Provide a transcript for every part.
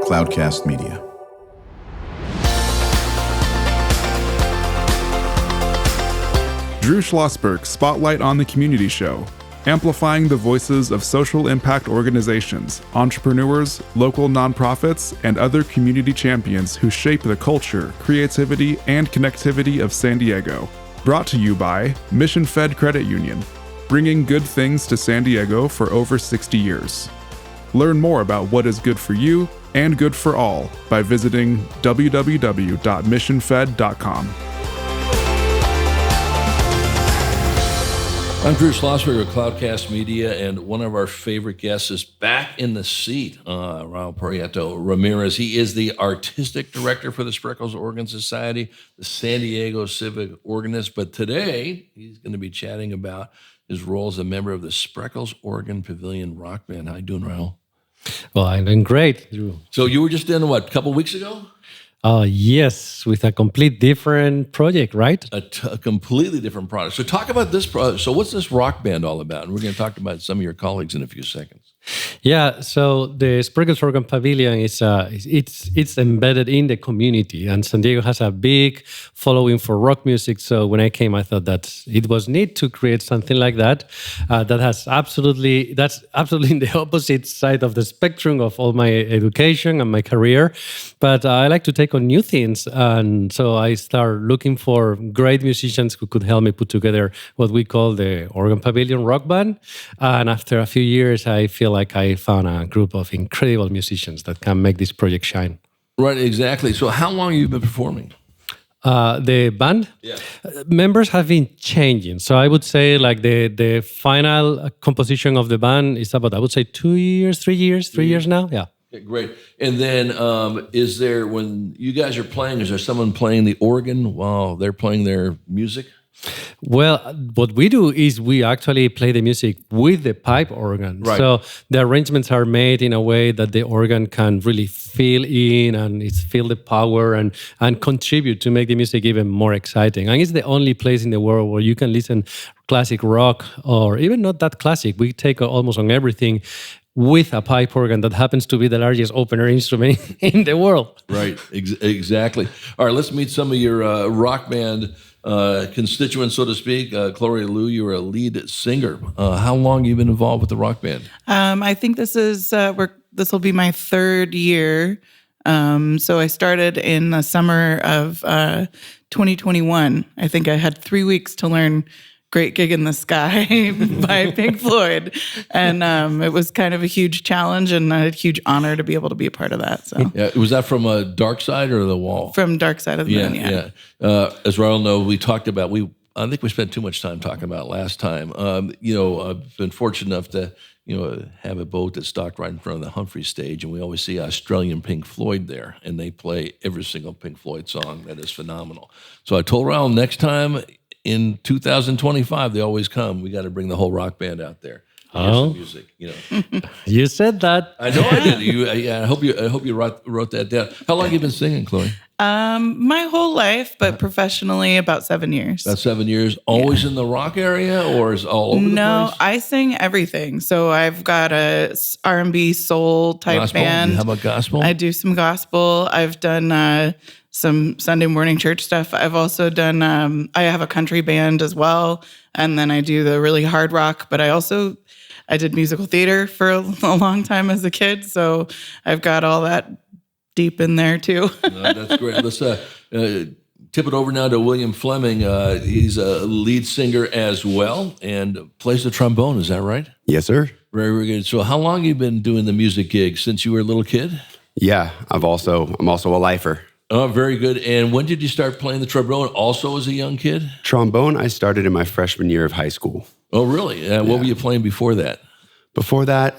Cloudcast Media. Drew Schlosberg Spotlight on the Community Show, amplifying the voices of social impact organizations, entrepreneurs, local nonprofits, and other community champions who shape the culture, creativity, and connectivity of San Diego. Brought to you by Mission Fed Credit Union, bringing good things to San Diego for over 60 years. Learn more about what is good for you and good for all by visiting www.missionfed.com. I'm Drew Schlosberg of Cloudcast Media, and one of our favorite guests is back in the seat, Raul Pietro Ramirez. He is the artistic director for the Spreckels Organ Society, the San Diego Civic Organist. But today, he's going to be chatting about his role as a member of the Spreckels Organ Pavilion Rock Band. How you doing, Raul? Well, I'm doing great, Drew. So you were just in, what, a couple weeks ago? Yes, with a complete different project, right? A completely different product. So talk about this project. So what's this rock band all about? And we're going to talk about some of your colleagues in a few seconds. Yeah, so the Spreckels Organ Pavilion is it's embedded in the community, and San Diego has a big following for rock music. So when I came, I thought that it was neat to create something like that. That's absolutely in the opposite side of the spectrum of all my education and my career. But I like to take on new things, and so I started looking for great musicians who could help me put together what we call the Organ Pavilion Rock Band. And after a few years, I feel like I found a group of incredible musicians that can make this project shine. Right, exactly. So how long have you been performing? The band? Yeah. Members have been changing. So I would say like the final composition of the band is about, I would say 3 years now. Yeah. Okay, great. And then is there, when you guys are playing, is there someone playing the organ while they're playing their music? Well, what we do is we actually play the music with the pipe organ. Right. So the arrangements are made in a way that the organ can really fill in and feel the power and contribute to make the music even more exciting. And it's the only place in the world where you can listen classic rock or even not that classic. We take almost on everything with a pipe organ that happens to be the largest opener instrument in the world. Right, exactly. All right, let's meet some of your rock band constituents, so to speak. Gloria Liu, you're a lead singer. How long have you been involved with the rock band? I think this will be my third year. So I started in the summer of 2021. I think I had 3 weeks to learn Great Gig in the Sky by Pink Floyd. And it was kind of a huge challenge and a huge honor to be able to be a part of that. So yeah, was that from Dark Side or The Wall? From Dark Side of the Moon, yeah. As Raul knows, we talked about, I think we spent too much time talking about it last time. I've been fortunate enough to, have a boat that's docked right in front of the Humphrey stage, and we always see Australian Pink Floyd there, and they play every single Pink Floyd song. That is phenomenal. So I told Raul next time, in 2025, they always come. We got to bring the whole rock band out there. Some music, You said that. I know I did. I hope you wrote that down. How long have you been singing, Chloe? My whole life, but professionally about 7 years. About 7 years. Always in the rock area, or is all over the place? No, I sing everything. So I've got a R&B soul type Gospel? band. How about gospel? I do some gospel. I've done some Sunday morning church stuff. I've also done, I have a country band as well. And then I do the really hard rock, but I did musical theater for a long time as a kid. So I've got all that deep in there too. That's great. Let's tip it over now to William Fleming. He's a lead singer as well and plays the trombone. Is that right? Yes, sir. Very, very good. So how long have you been doing the music gig? Since you were a little kid? Yeah, I'm also a lifer. Oh, very good. And when did you start playing the trombone? Also as a young kid? Trombone, I started in my freshman year of high school. Oh, really? What were you playing before that? Before that,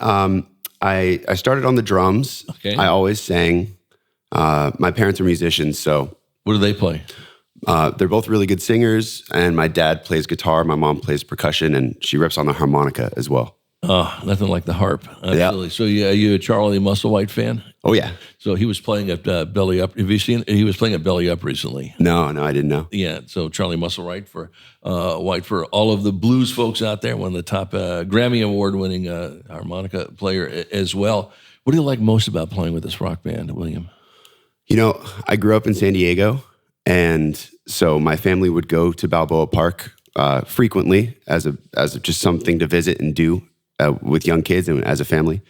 I started on the drums. Okay. I always sang. My parents are musicians, so... What do they play? They're both really good singers, and my dad plays guitar, my mom plays percussion, and she rips on the harmonica as well. Oh, nothing like the harp. Absolutely. Yeah. So are you a Charlie Musselwhite fan? Oh, yeah. So he was playing at Belly Up. Have you seen? He was playing at Belly Up recently. No, I didn't know. Yeah. So Charlie Musselwhite for all of the blues folks out there, one of the top Grammy Award-winning harmonica player as well. What do you like most about playing with this rock band, William? You know, I grew up in San Diego, and so my family would go to Balboa Park frequently as just something to visit and do with young kids and as a family.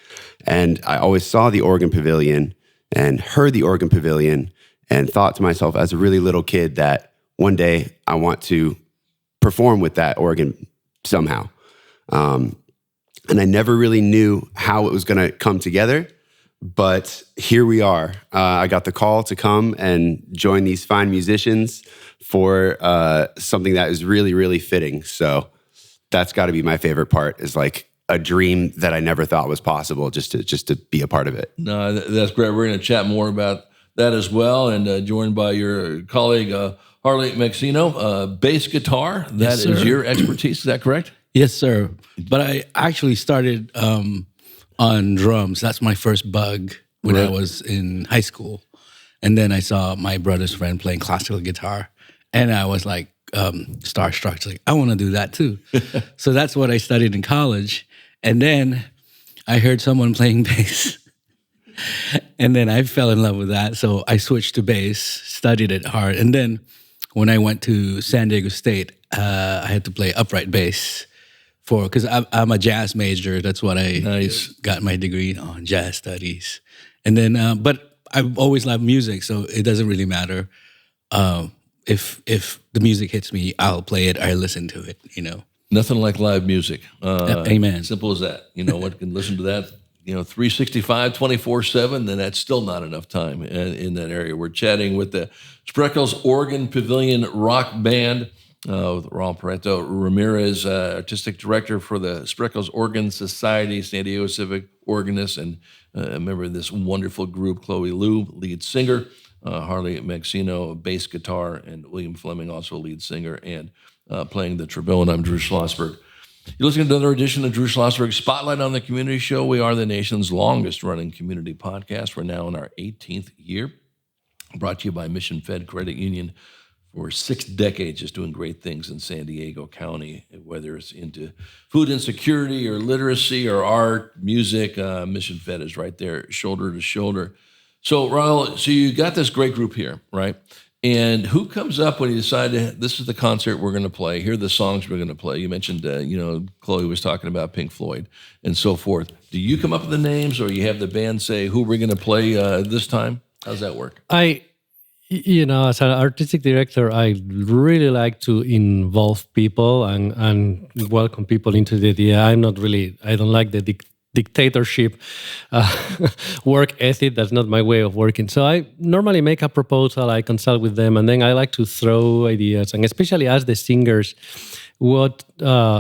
And I always saw the organ pavilion and heard the organ pavilion and thought to myself as a really little kid that one day I want to perform with that organ somehow. And I never really knew how it was going to come together. But here we are. I got the call to come and join these fine musicians for something that is really, really fitting. So that's got to be my favorite part, is like a dream that I never thought was possible, just to be a part of it. No, that's great. We're going to chat more about that as well, and joined by your colleague, Harley Magsino, bass guitar. That is your expertise, is that correct? Yes, sir. But I actually started on drums. That's my first bug when I was in high school. And then I saw my brother's friend playing classical guitar. And I was like starstruck. It's like, I want to do that too. So that's what I studied in college. And then I heard someone playing bass. And then I fell in love with that. So I switched to bass, studied it hard. And then when I went to San Diego State, I had to play upright bass. Because I'm a jazz major. That's what I got my degree on, jazz studies. And then, but I've always loved music, so it doesn't really matter. If the music hits me, I'll play it, I listen to it, you know. Nothing like live music. Amen. Simple as that. You know, one can listen to that, 365, 24/7, then that's still not enough time in that area. We're chatting with the Spreckels Organ Pavilion Rock Band, with Raul Pietro Ramirez, artistic director for the Spreckels Organ Society, San Diego civic organist, and a member of this wonderful group, Chloe Liu, lead singer, Harley Magsino, bass guitar, and William Fleming, also lead singer, and playing the trombone. I'm Drew Schlosberg. You're listening to another edition of Drew Schlosberg Spotlight on the Community Show. We are the nation's longest-running community podcast. We're now in our 18th year, brought to you by Mission Fed Credit Union. For 6 decades, just doing great things in San Diego County, whether it's into food insecurity or literacy or art, music. Mission Fed is right there, shoulder to shoulder. So, Raul, so you got this great group here, right? And who comes up when you decide this is the concert we're going to play? Here are the songs we're going to play. You mentioned, Chloe was talking about Pink Floyd and so forth. Do you come up with the names, or you have the band say who we're going to play this time? How's that work? As an artistic director, I really like to involve people and welcome people into the idea. I don't like the dictatorship work ethic. That's not my way of working. So I normally make a proposal, I consult with them, and then I like to throw ideas, and especially ask the singers what,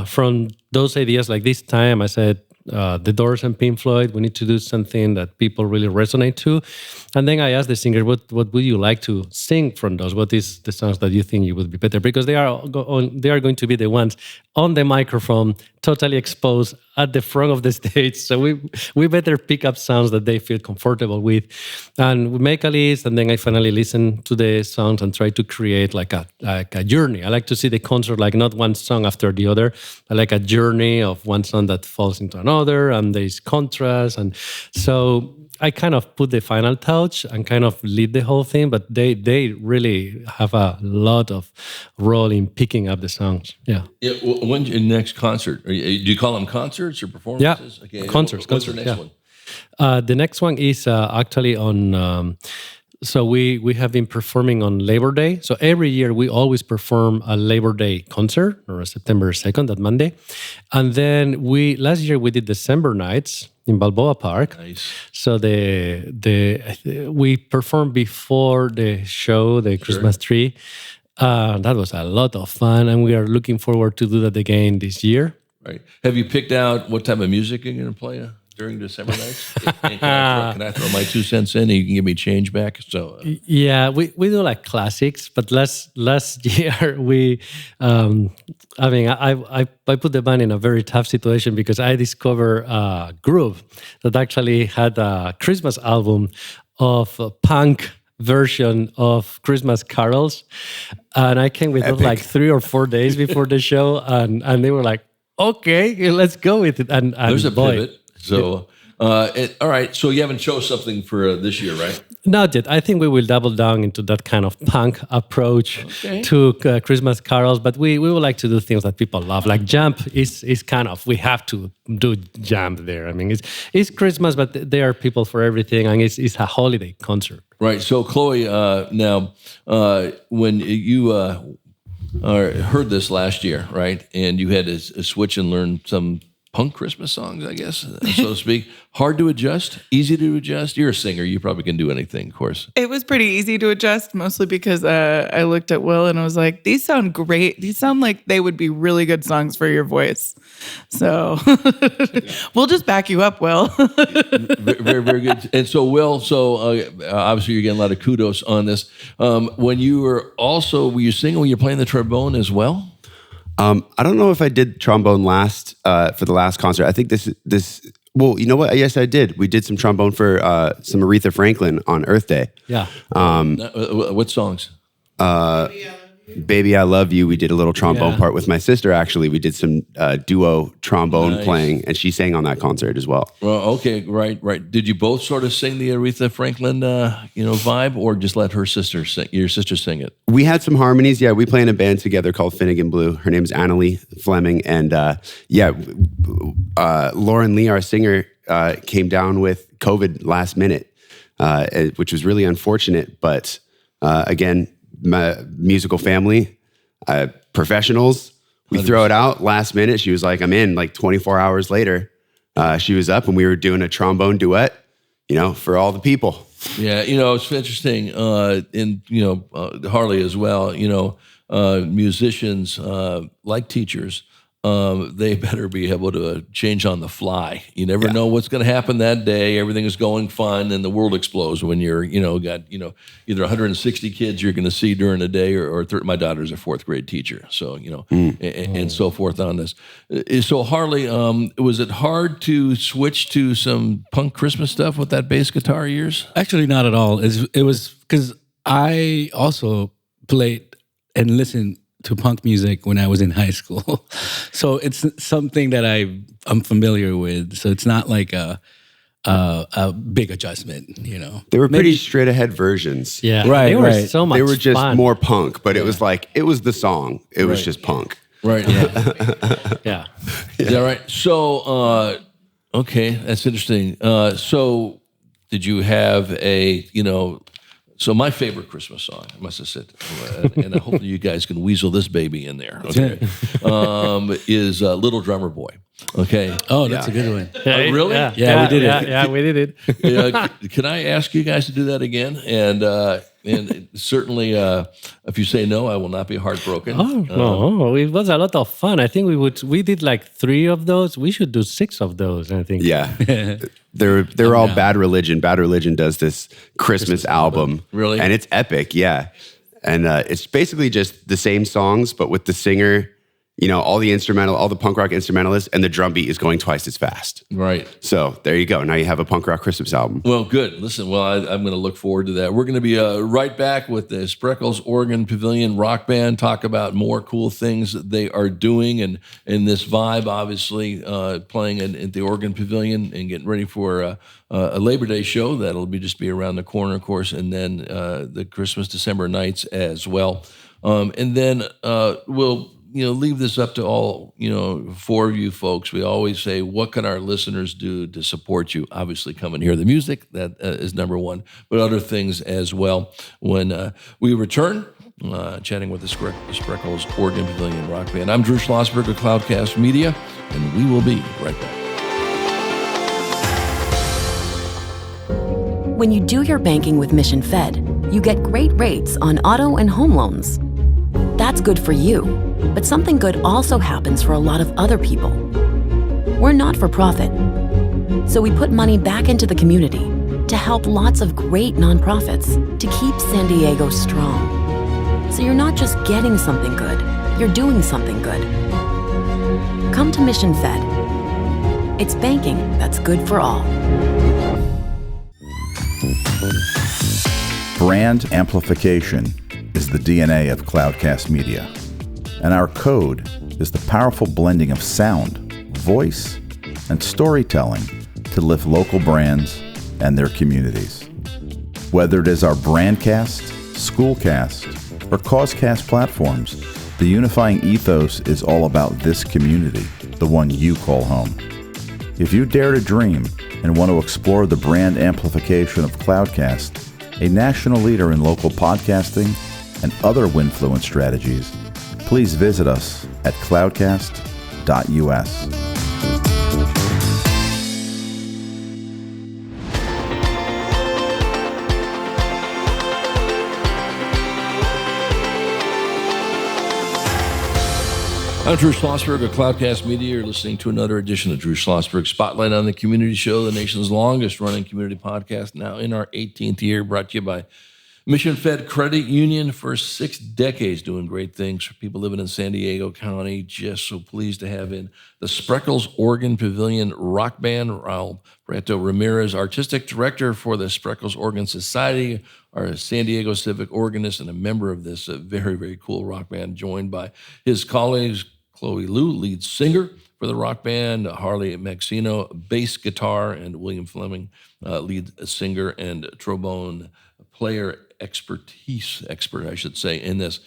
from those ideas, like this time I said, The Doors and Pink Floyd, we need to do something that people really resonate to. And then I asked the singer, what would you like to sing from those? What is the songs that you think you would be better? Because they are going to be the ones on the microphone, totally exposed at the front of the stage. So we better pick up sounds that they feel comfortable with. And we make a list, and then I finally listen to the songs and try to create like a journey. I like to see the concert like not one song after the other. I like a journey of one song that falls into another, and there's contrast. And so I kind of put the final touch and kind of lead the whole thing, but they really have a lot of role in picking up the songs. Yeah. When's your next concert? Do you call them concerts or performances? Yeah, okay. concerts. What's your next one? The next one is actually on... So we have been performing on Labor Day. So every year we always perform a Labor Day concert, or September 2nd, that Monday. And then last year we did December nights in Balboa Park. Nice. So we performed before the show, the Christmas tree. That was a lot of fun, and we are looking forward to do that again this year. Right. Have you picked out what type of music you're going to play during December nights? Can I throw my 2 cents in and you can give me change back? So yeah, we do like classics, but last year I put the band in a very tough situation because I discovered a group that actually had a Christmas album of punk version of Christmas carols, and I came with them like 3 or 4 days before the show, and they were like, okay, let's go with it. And there's a pivot. So All right, so you haven't chose something for this year, right? Not yet. I think we will double down into that kind of punk approach to Christmas carols, but we would like to do things that people love. Like Jump is kind of, we have to do Jump there. I mean, it's Christmas, but there are people for everything, and it's a holiday concert. Right. So, Chloe, now, when you heard this last year, right, and you had to switch and learn some punk Christmas songs, I guess, so to speak. Hard to adjust? Easy to adjust? You're a singer. You probably can do anything, of course. It was pretty easy to adjust, mostly because I looked at Will and I was like, these sound great. These sound like they would be really good songs for your voice. So we'll just back you up, Will. Very, very good. And so, Will, obviously you're getting a lot of kudos on this. When you were you singing when you're playing the trombone as well? I don't know if I did trombone for the last concert. I think this. Well, you know what? Yes, I did. We did some trombone for some Aretha Franklin on Earth Day. Yeah. What songs? Baby, I Love You. We did a little trombone part with my sister, actually. We did some duo trombone playing, and she sang on that concert as well. Well, okay, right. Did you both sort of sing the Aretha Franklin, vibe, or just let your sister sing it? We had some harmonies. Yeah, we play in a band together called Finnegan Blue. Her name's Annalie Fleming, and Lauren Lee, our singer, came down with COVID last minute, which was really unfortunate. But again, my musical family, professionals, we throw it out last minute. She was like, I'm in. Like 24 hours later, she was up and we were doing a trombone duet, for all the people. Yeah, it's interesting. In Harley as well, musicians, like teachers, they better be able to change on the fly. You never know what's going to happen that day. Everything is going fine, and the world explodes when you're, got either 160 kids you're going to see during a day, or my daughter's a 4th grade teacher, so and so forth on this. So Harley, was it hard to switch to some punk Christmas stuff with that bass guitar of yours? Actually, not at all. It was because I also played and listened to punk music when I was in high school. So it's something that I'm familiar with. So it's not like a big adjustment, They were pretty straight ahead versions. Yeah. Right. They were so much They were just fun. more punk, but it was the song. It was just punk. Right. Yeah. Yeah, right. So, okay, that's interesting. So did you have so my favorite Christmas song, I must have said, and hopefully you guys can weasel this baby in there, okay, is Little Drummer Boy, okay? Oh, that's a good one. Really? Yeah, we did it. Yeah, we did it. Can I ask you guys to do that again? And certainly, if you say no, I will not be heartbroken. Oh, no, it was a lot of fun. I think we did like 3 of those. We should do 6 of those, I think. Yeah. They're all Bad Religion. Bad Religion does this Christmas album. Really? And it's epic, yeah. And it's basically just the same songs, but with the singer, all the punk rock instrumentalists, and the drum beat is going twice as fast. Right. So there you go. Now you have a punk rock Christmas album. Well, good. Listen, I'm going to look forward to that. We're going to be right back with the Spreckels Organ Pavilion Rock Band, talk about more cool things that they are doing, and in this vibe, obviously, playing at the Organ Pavilion and getting ready for a Labor Day show that'll just be around the corner, of course, and then the Christmas December nights as well. And then we'll leave this up to all, 4 of you folks. We always say, what can our listeners do to support you? Obviously, come and hear the music. That is number one, but other things as well. When we return, chatting with the Spreckels Organ Pavilion Rock Band. I'm Drew Schlosberg of Cloudcast Media, and we will be right back. When you do your banking with Mission Fed, you get great rates on auto and home loans. That's good for you, but something good also happens for a lot of other people. We're not for profit, so we put money back into the community to help lots of great nonprofits to keep San Diego strong. So you're not just getting something good, you're doing something good. Come to Mission Fed. It's banking that's good for all. Brand amplification is the DNA of Cloudcast Media, and our code is the powerful blending of sound, voice, and storytelling to lift local brands and their communities. Whether it is our Brandcast, Schoolcast, or Causecast platforms, the unifying ethos is all about this community, the one you call home. If you dare to dream and want to explore the brand amplification of Cloudcast, a national leader in local podcasting and other Winfluence strategies, please visit us at cloudcast.us. I'm Drew Schlosberg of Cloudcast Media. You're listening to another edition of Drew Schlosberg Spotlight on the Community Show, the nation's longest-running community podcast, now in our 18th year, brought to you by Mission Fed Credit Union for 6 decades, doing great things for people living in San Diego County. Just so pleased to have in the Spreckels Organ Pavilion Rock Band, Raul Pietro Ramirez, Artistic Director for the Spreckels Organ Society, our San Diego civic organist, and a member of this very, very cool rock band, joined by his colleagues, Chloe Liu, lead singer for the rock band, Harley Magsino, bass guitar, and William Fleming, lead singer and trombone player expert, I should say, in this.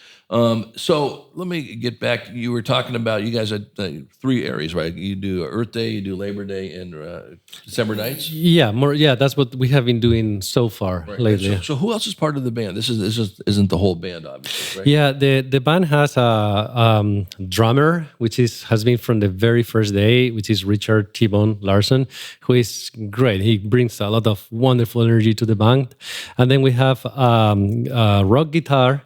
So let me get back. You were talking about, you guys had 3 areas, right? You do Earth Day, you do Labor Day, and December nights? Yeah, that's what we have been doing so far lately. So who else is part of the band? This isn't the whole band, obviously, right? Yeah, the band has a drummer, which has been from the very first day, which is Richard T-Bone Larson, who is great. He brings a lot of wonderful energy to the band. And then we have rock guitar,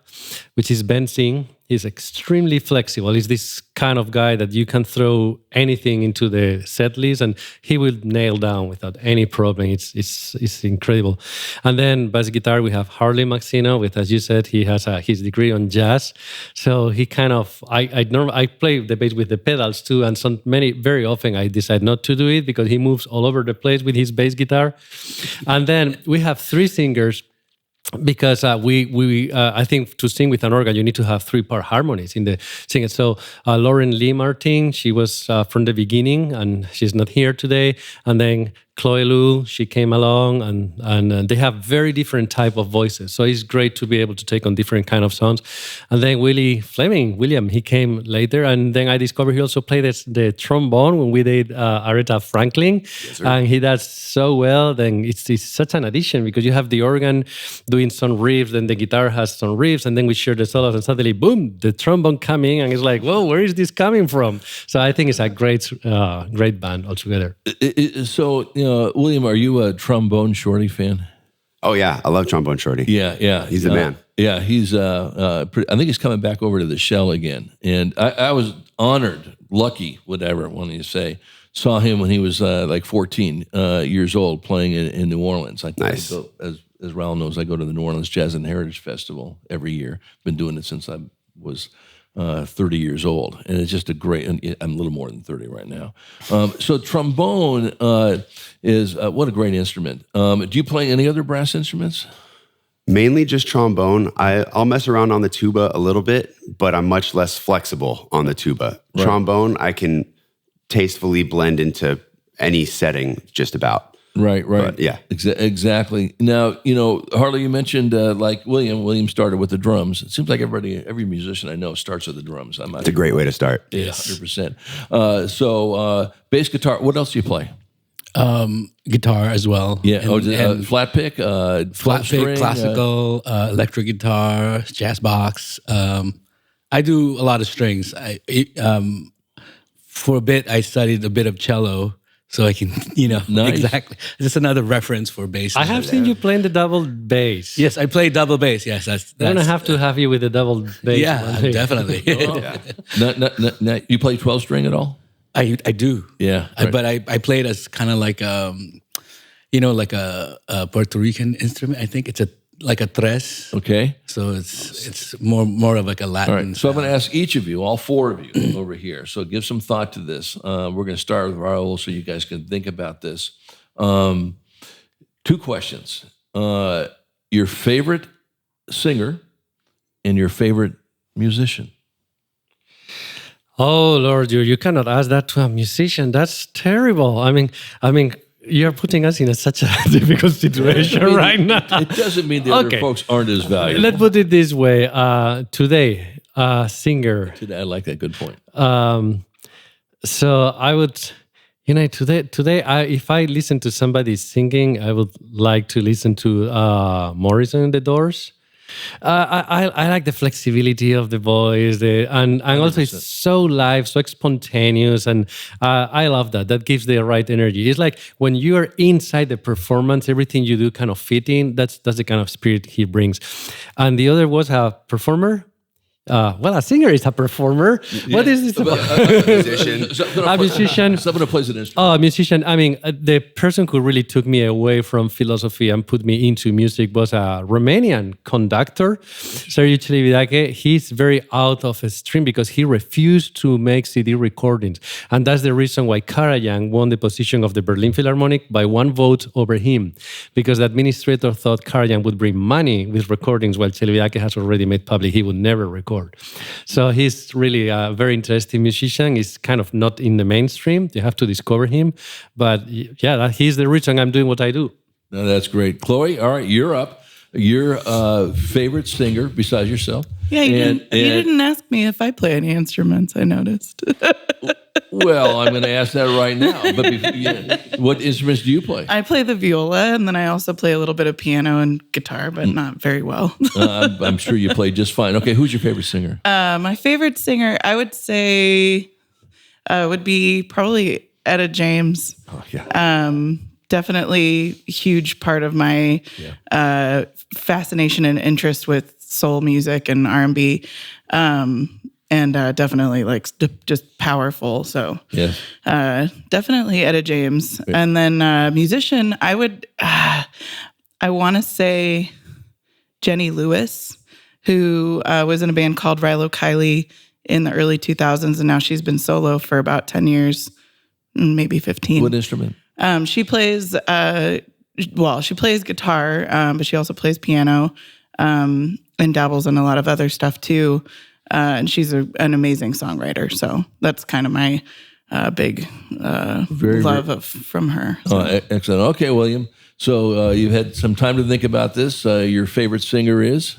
which is Ben Singh. He's extremely flexible. He's this kind of guy that you can throw anything into the set list and he will nail down without any problem. It's incredible. And then bass guitar, we have Harley Magsino, with, as you said, he has his degree on jazz. So he kind of, I play the bass with the pedals too, and very often I decide not to do it because he moves all over the place with his bass guitar. And then we have 3 singers, because I think to sing with an organ, you need to have 3-part harmonies in the singing. So Lauren Lee Martin, she was from the beginning, and she's not here today. And then Chloe Liu, she came along, and they have very different type of voices. So it's great to be able to take on different kind of songs. And then William, he came later, and then I discovered he also played the trombone when we did Aretha Franklin, and he does so well. Then it's such an addition because you have the organ doing some riffs, then the guitar has some riffs, and then we share the solos, and suddenly, boom, the trombone coming, and it's like, whoa, where is this coming from? So I think it's a great band altogether. So, William, are you a Trombone Shorty fan? Oh, yeah. I love Trombone Shorty. Yeah. He's the man. Yeah, he's, I think he's coming back over to the Shell again. And I was honored, lucky, whatever, when you say, saw him when he was like 14 years old playing in New Orleans. Nice. As Raul knows, I go to the New Orleans Jazz and Heritage Festival every year. Been doing it since I was 30 years old, and it's just a great. And I'm a little more than 30 right now. So trombone is what a great instrument. Do you play any other brass instruments? Mainly just trombone. I'll mess around on the tuba a little bit, but I'm much less flexible on the tuba. Right. Trombone, I can tastefully blend into any setting, just about. Right. But, yeah. Exactly. Now, Harley, you mentioned like William started with the drums. It seems like every musician I know starts with the drums. It's a great way to start. Yeah, 100%. So bass guitar, what else do you play? Guitar as well. Yeah. And flat pick? Flat pick, classical, electric guitar, jazz box. I do a lot of strings. For a bit, I studied a bit of cello. So I can, Nice. Exactly. Just another reference for bass. I have seen you playing the double bass. Yes, I play double bass. Yes, that's. I'm gonna have to have you with the double bass. Yeah, definitely. Now, you play 12 string at all? I do. Yeah, right. But I play it as kind of like like a Puerto Rican instrument. I think it's like a tres. Okay. So it's more of like a Latin. All right. So I'm going to ask each of you, all 4 of you over here. So give some thought to this. We're going to start with Raul so you guys can think about this. 2 questions. Your favorite singer and your favorite musician. Oh Lord, you cannot ask that to a musician. That's terrible. I mean, you're putting us in such a difficult situation right now. It doesn't mean the other folks aren't as valuable. Let's put it this way. Today, singer. Today, I like that. Good point. So I would, today, if I listen to somebody singing, I would like to listen to Morrison and the Doors. I like the flexibility of the voice, and also it's so live, so spontaneous, and I love that. That gives the right energy. It's like when you are inside the performance, everything you do kind of fit in. That's the kind of spirit he brings. And the other was a performer. A singer is a performer. Yeah. What is this about? A musician. Someone who plays an instrument. Oh, a musician. I mean, the person who really took me away from philosophy and put me into music was a Romanian conductor, Sergiu Celibidache. He's very out of stream because he refused to make CD recordings. And that's the reason why Karajan won the position of the Berlin Philharmonic by 1 vote over him, because the administrator thought Karajan would bring money with recordings while Celibidache has already made public he would never record. So he's really a very interesting musician. He's kind of not in the mainstream. You have to discover him. But yeah, he's the reason I'm doing what I do. No, that's great. Chloe, all right, you're up. Your favorite singer besides yourself? Yeah, you didn't ask me if I play any instruments, I noticed. Well, I'm going to ask that right now. But what instruments do you play? I play the viola, and then I also play a little bit of piano and guitar, but not very well. I'm sure you play just fine. Okay, who's your favorite singer? My favorite singer, I would say, would be probably Etta James. Oh, yeah. Definitely a huge part of my fascination and interest with soul music and R&B. And definitely like just powerful. So definitely Etta James. Great. And then musician, I want to say Jenny Lewis, who was in a band called Rilo Kiley in the early 2000s. And now she's been solo for about 10 years, maybe 15. What instrument? She plays, she plays guitar, but she also plays piano and dabbles in a lot of other stuff too. And she's an amazing songwriter. So that's kind of my big love from her. So. Excellent. Okay, William. So you've had some time to think about this. Your favorite singer is?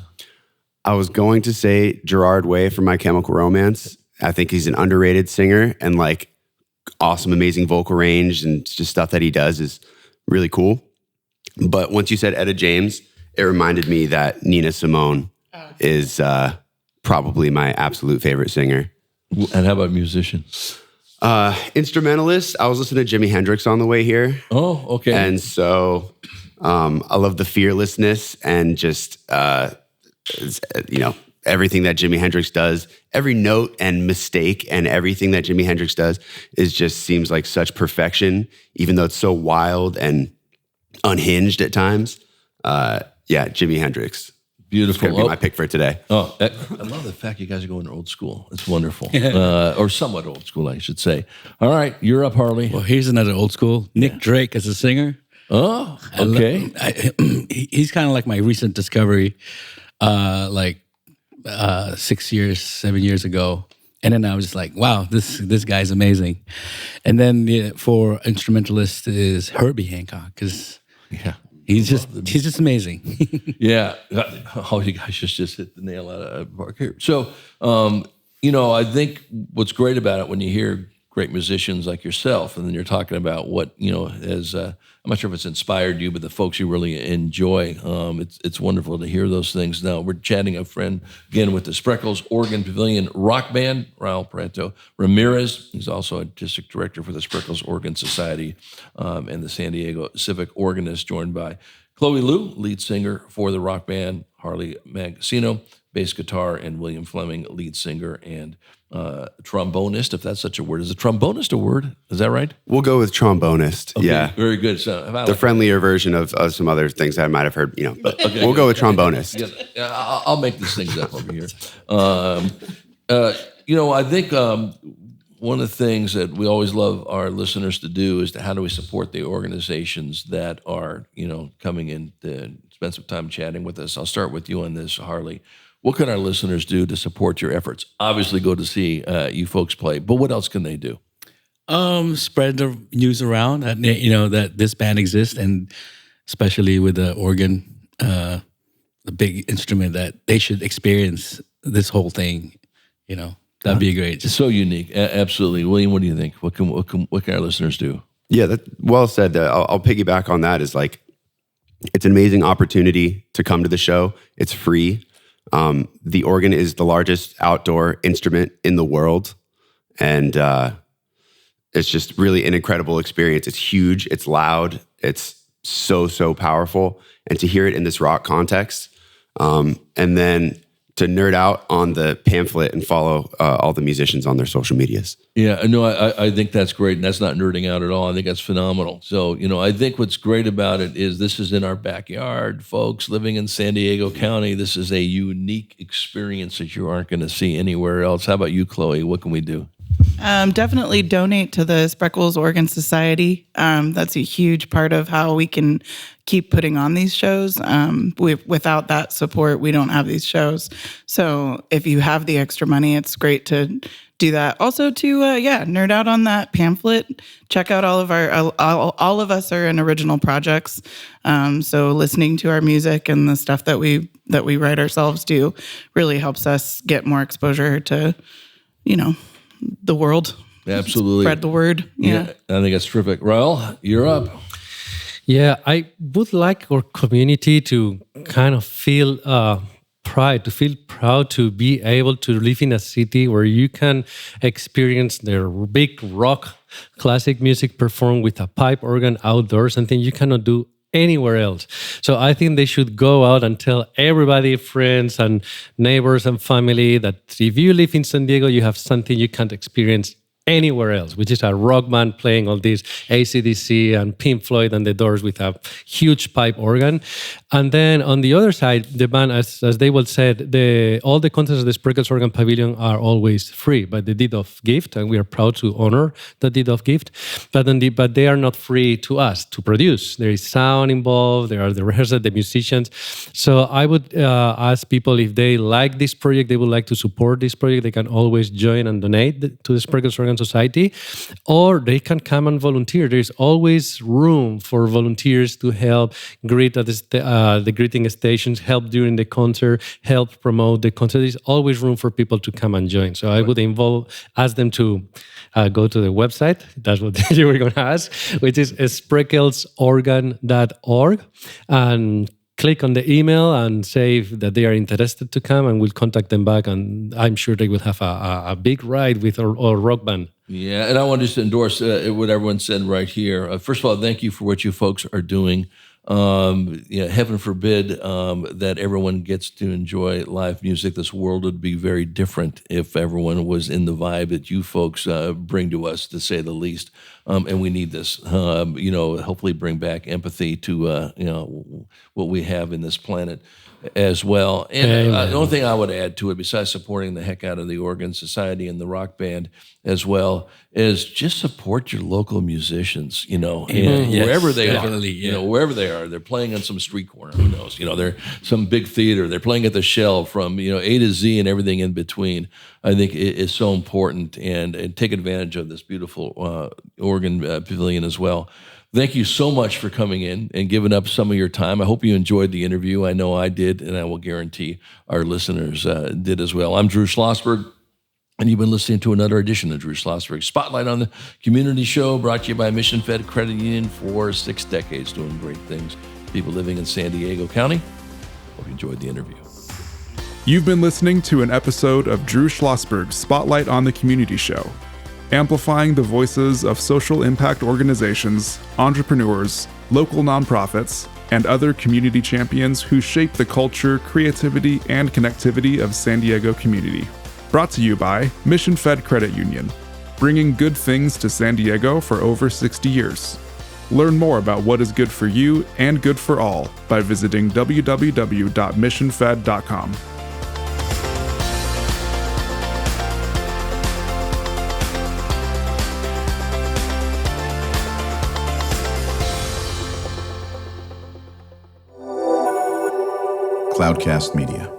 I was going to say Gerard Way from My Chemical Romance. I think he's an underrated singer, and like awesome, amazing vocal range, and just stuff that he does is really cool. But once you said Etta James, it reminded me that Nina Simone is probably my absolute favorite singer. And how about musician? Instrumentalist. I was listening to Jimi Hendrix on the way here. Oh, okay. And so I love the fearlessness and just, everything that Jimi Hendrix does. Every note and mistake and everything that Jimi Hendrix does seems like such perfection, even though it's so wild and unhinged at times. Jimi Hendrix. Beautiful. It's going to be my pick for today. Oh, I love the fact you guys are going old school. It's wonderful. Or somewhat old school, I should say. All right, you're up, Harley. Well, here's another old school. Nick Drake as a singer. Oh, okay. He's kind of like my recent discovery, 6 years, 7 years ago. And then I was just like, wow, this guy's amazing. And then for instrumentalist is Herbie Hancock, because he's just amazing. Yeah. Oh, you guys just hit the nail out of the park here. So, I think what's great about it when you hear great musicians like yourself, and then you're talking about what, I'm not sure if it's inspired you, but the folks you really enjoy, it's wonderful to hear those things. Now, we're chatting a friend, again, with the Spreckels Organ Pavilion Rock Band, Raul Pietro Ramirez. He's also a district director for the Spreckels Organ Society and the San Diego Civic Organist, joined by Chloe Liu, lead singer for the rock band, Harley Magsino, bass guitar, and William Fleming, lead singer and trombonist, if that's such a word. Is a trombonist a word? Is that right? We'll go with trombonist. Okay, yeah. Very good. So the friendlier version of some other things I might have heard, but we'll go with trombonist. Yeah, I'll make these things up over here. I think one of the things that we always love our listeners to do is how do we support the organizations that are, coming in to spend some time chatting with us. I'll start with you on this, Harley. What can our listeners do to support your efforts? Obviously, go to see you folks play, but what else can they do? Spread the news around that that this band exists, and especially with the organ, the big instrument, that they should experience this whole thing. That'd be great. It's so unique. Absolutely, William. What do you think? What can our listeners do? Yeah, well said. I'll piggyback on that. Is like, it's an amazing opportunity to come to the show. It's free. The organ is the largest outdoor instrument in the world, and it's just really an incredible experience. It's huge. It's loud. It's so powerful. And to hear it in this rock context, and then to nerd out on the pamphlet and follow all the musicians on their social medias. Yeah, no, I think that's great, and that's not nerding out at all. I think that's phenomenal. So, I think what's great about it is this is in our backyard, folks, living in San Diego County. This is a unique experience that you aren't going to see anywhere else. How about you, Chloe? What can we do? Definitely donate to the Spreckels Organ Society. That's a huge part of how we can keep putting on these shows. Without that support, we don't have these shows. So if you have the extra money, it's great to do that. Also to nerd out on that pamphlet. Check out all of our all of us are in original projects. So listening to our music and the stuff that we write ourselves do really helps us get more exposure to the world. Absolutely. Spread the word. Yeah. I think that's terrific. Raul, you're up. Yeah, I would like our community to kind of feel proud to be able to live in a city where you can experience the big rock classic music performed with a pipe organ outdoors, something you cannot do anywhere else. So I think they should go out and tell everybody, friends and neighbors and family, that if you live in San Diego, you have something you can't experience anywhere else, which is a rock band playing all these AC/DC and Pink Floyd and the Doors with a huge pipe organ. And then on the other side, the band, as they will said, all the contents of the Spreckels Organ Pavilion are always free by the deed of gift, and we are proud to honor the deed of gift. But they are not free to us to produce. There is sound involved. There are the rehearsals, the musicians. So I would ask people, if they like this project, they would like to support this project, they can always join and donate to the Spreckels Organ Society, or they can come and volunteer. There's always room for volunteers to help greet at the greeting stations, help during the concert, help promote the concert. There's always room for people to come and join. So I would ask them to go to the website. That's what you were going to ask, which is spreckelsorgan.org, and click on the email and say that they are interested to come, and we'll contact them back, and I'm sure they will have a big ride with our rock band. Yeah, and I want to just endorse what everyone said right here. First of all, thank you for what you folks are doing. Heaven forbid that everyone gets to enjoy live music. This world would be very different if everyone was in the vibe that you folks bring to us, to say the least. And we need this. Hopefully bring back empathy to what we have in this planet as well. And the only thing I would add to it, besides supporting the heck out of the Organ Society and the rock band as well, is just support your local musicians, wherever they are. Yeah. Wherever they are. They're playing on some street corner, who knows? They're some big theater. They're playing at the Shell, from A to Z and everything in between. I think it is so important, and take advantage of this beautiful organ pavilion as well. Thank you so much for coming in and giving up some of your time. I hope you enjoyed the interview. I know I did, and I will guarantee our listeners did as well. I'm Drew Schlosberg, and you've been listening to another edition of Drew Schlosberg Spotlight on the Community Show, brought to you by Mission Fed Credit Union for 6 decades, doing great things. People living in San Diego County. Hope you enjoyed the interview. You've been listening to an episode of Drew Schlosberg's Spotlight on the Community Show, amplifying the voices of social impact organizations, entrepreneurs, local nonprofits, and other community champions who shape the culture, creativity, and connectivity of San Diego community. Brought to you by Mission Fed Credit Union, bringing good things to San Diego for over 60 years. Learn more about what is good for you and good for all by visiting www.missionfed.com. Cloudcast Media.